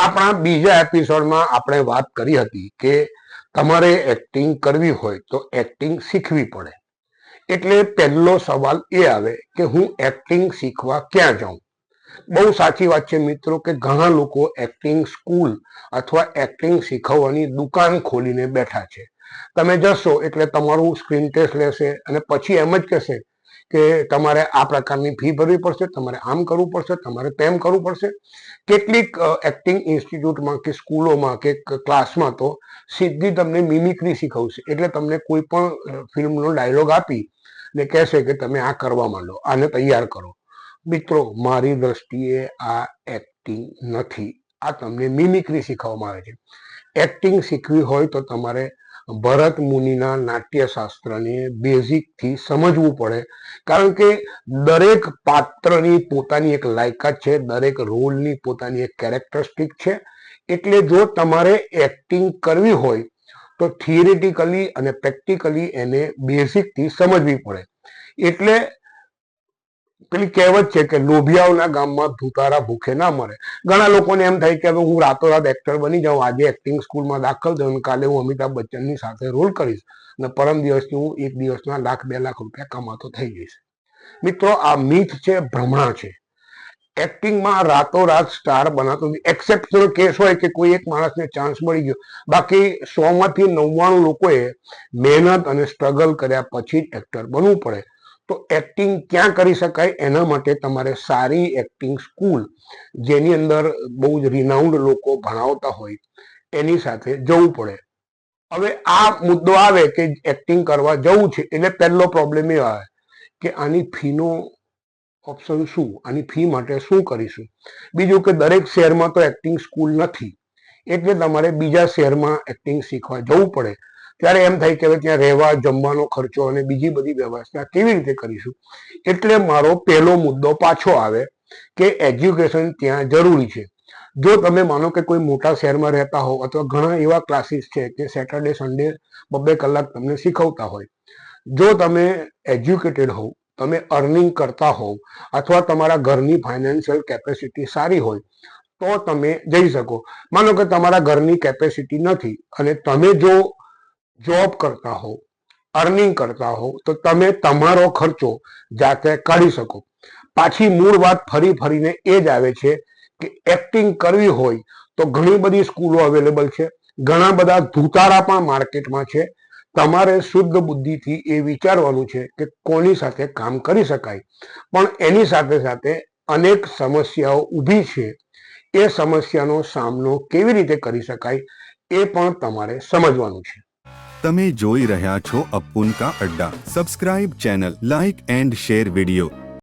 આપણા બીજા એપિસોડમાં આપણે વાત કરી હતી કે તમારે એક્ટિંગ કરવી હોય તો એક્ટિંગ શીખવી પડે. એટલે પહેલો સવાલ એ આવે કે હું એક્ટિંગ શીખવા ક્યાં જાઉં. બહુ સાચી વાત છે મિત્રો કે ઘણા લોકો એક્ટિંગ સ્કૂલ અથવા એક્ટિંગ શીખવવાની દુકાન ખોલીને બેઠા છે. તમે જશો એટલે તમારું સ્ક્રીન ટેસ્ટ લેશે અને પછી એમ જ કહેશે કે તમારે આ પ્રકારની ફી ભરવી પડશે, તમારે આમ કરવું પડશે, તમારે તેમ કરવું પડશે. કેટલીક એક્ટિંગ ઇન્સ્ટિટ્યૂટમાં કે સ્કૂલોમાં કે ક્લાસમાં તો સીધી તમને મિમિક્રી શીખવશે. એટલે તમને કોઈ પણ ફિલ્મનો ડાયલોગ આપી ને કહેશે કે તમે આ કરવા માંડો, આને તૈયાર કરો. મિત્રો, મારી દ્રષ્ટિએ આ એક્ટિંગ નથી, આ તમને મિમિક્રી શીખવવામાં આવે છે. એક્ટિંગ શીખવી હોય તો તમારે ભરત મુનિના નાટ્યશાસ્ત્રને બેઝિકથી સમજવું પડે. કારણ કે દરેક પાત્રની પોતાની એક લાયકાત છે, દરેક રોલની પોતાની એક કેરેક્ટરિસ્ટિક છે. એટલે જો તમારે એક્ટિંગ કરવી હોય તો થિયરિટિકલી અને પ્રેક્ટિકલી એને બેઝિકથી સમજવી પડે. એટલે પેલી કહેવત છે કે લોભિયાઓના ગામમાં ધુતારા ભૂખે ના મરે. ઘણા લોકોને એમ થાય કે હવે હું રાતોરાત એક્ટર બની જાઉં, આજે એક્ટિંગ સ્કૂલમાં દાખલ થયો, કાલે હું અમિતાભ બચ્ચનની સાથે રોલ કરીશ અને પરમ દિવસથી હું એક દિવસના ₹1-2 લાખ કમાતો થઈ જઈશ. મિત્રો, આ મીથ છે, ભ્રમણા છે. એક્ટિંગમાં રાતોરાત સ્ટાર બનાતો નથી. એક્સેપ્શનલ કેસ હોય કે કોઈ એક માણસને ચાન્સ મળી ગયો, બાકી 100માંથી 99 લોકોએ મહેનત અને સ્ટ્રગલ કર્યા પછી જ એક્ટર બનવું પડે. તો એક્ટિંગ ક્યાં કરી શકાય? એના માટે તમારે સારી એક્ટિંગ સ્કૂલ, જેની અંદર બહુ જ રિનાઉન્ડ લોકો ભણાવતા હોય, એની સાથે જવું પડે. હવે આ મુદ્દો આવે કે એક્ટિંગ કરવા જવું છે એટલે પહેલો પ્રોબ્લેમ એ આવે કે આની ફીનો ઓપ્શન શું, આની ફી માટે શું કરીશું. બીજું કે દરેક શહેરમાં તો એક્ટિંગ સ્કૂલ નથી, એટલે તમારે બીજા શહેરમાં એક્ટિંગ શીખવા જવું પડે. ત્યારે એમ થાય કે હવે ત્યાં રહેવા જમવાનો ખર્ચો અને બીજી બધી વ્યવસ્થા કેવી રીતે કરીશું. એટલે મારો પહેલો મુદ્દો પાછો આવે કે એજ્યુકેશન ત્યાં જરૂરી છે. જો તમે માનો કે કોઈ મોટા શહેરમાં રહેતા હો અથવા ઘણા એવા ક્લાસીસ છે કે સેટરડે સન્ડે 2-2 કલાક તમને શીખવતા હોય, જો તમે એજ્યુકેટેડ હોવ, તમે અર્નિંગ કરતા હોવ અથવા તમારા ઘરની ફાઇનાન્શિયલ કેપેસિટી સારી હોય તો તમે જઈ શકો. માનો કે તમારા ઘરની કેપેસિટી નથી અને તમે જો જોબ કરતા હો, અર્નિંગ કરતા હો, તો તમે તમારો ખર્ચો જાતે કાઢી શકો. પાછી મૂળ વાત ફરી ફરીને એ જ આવે છે કે એક્ટિંગ કરવી હોય તો ઘણી બધી સ્કૂલો અવેલેબલ છે, ઘણા બધા ધુતારા પણ માર્કેટમાં છે. તમારે શુદ્ધ બુદ્ધિથી એ વિચારવાનું છે કે કોની સાથે કામ કરી શકાય. પણ એની સાથે સાથે અનેક સમસ્યાઓ ઊભી છે. એ સમસ્યાનો સામનો કેવી રીતે કરી શકાય એ પણ તમારે સમજવાનું છે. તમે જોઈ રહ્યા છો અપ્પુન કા અડ્ડા. Subscribe channel, like and share video.